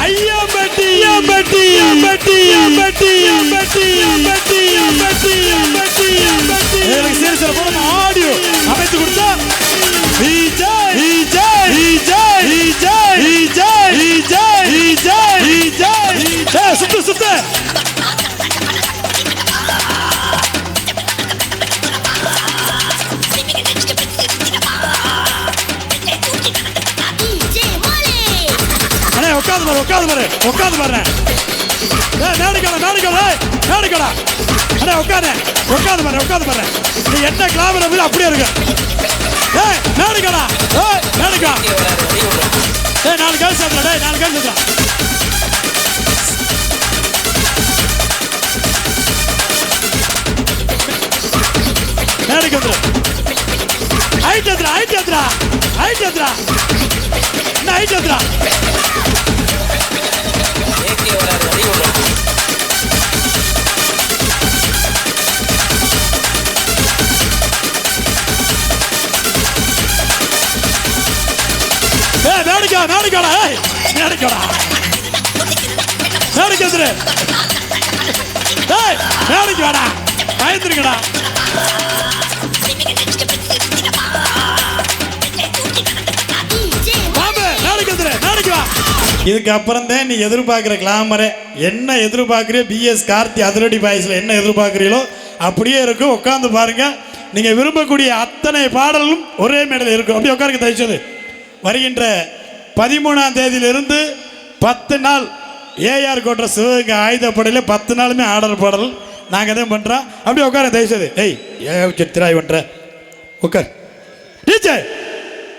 ஐயம்பட்டி ஐயம்பட்டி ஐயம்பட்டி ஐயம்பட்டி ஐயம்பட்டி ஐயம்பட்டி ஐயம்பட்டி ஐயம்பட்டி எனக்கு சீரிஸ்ல போற ஆடியோ அமைத்து கொடுத்தா விஜய் விஜய் விஜய் விஜய் விஜய் விஜய் விஜய் விஜய் சுத்து சுத்து உட்காந்து பாரு உட்காந்து பாரு நாடுக்கடா அண்ணா உட்காந்து பாரு நீ என்ன கிளாமர வீடு அப்படியே இருக்கு நாடுக்கடா நாடுக்கா நாலு கேள் சேர்த்துடா நாலு கேள் சேர்த்துடா நாடுக்கு வந்துடு ஹைட் ஏத்துறா என்ன ஹைட் ஏத்துறா இதுக்கு அப்புறம் தான் நீ எதிர்பார்க்குற கிளாமரை என்ன எதிர்பார்க்குறியோ பிஎஸ் கார்த்தி அதிரடி பாய்ஸில் என்ன எதிர்பார்க்குறீங்களோ அப்படியே இருக்கும். உட்காந்து பாருங்க. நீங்க விரும்பக்கூடிய அத்தனை பாடல்களும் ஒரே மேடையில் இருக்கும். அப்படியே உட்காருங்க தயவுசெய்து. வருகின்ற 13ஆம் தேதியிலிருந்து 10 நாள் ஏஆர் கோட்ர சிவகங்கை ஆயுதப்படையில் 10 நாளுமே ஆர்டர் பாடல் நாங்கள் தான் பண்ணுறோம். அப்படியே உட்கார தயவுசெய்து. ஏய் ஏ திராய் பண்ணுற உட்கார் டீச்சர்.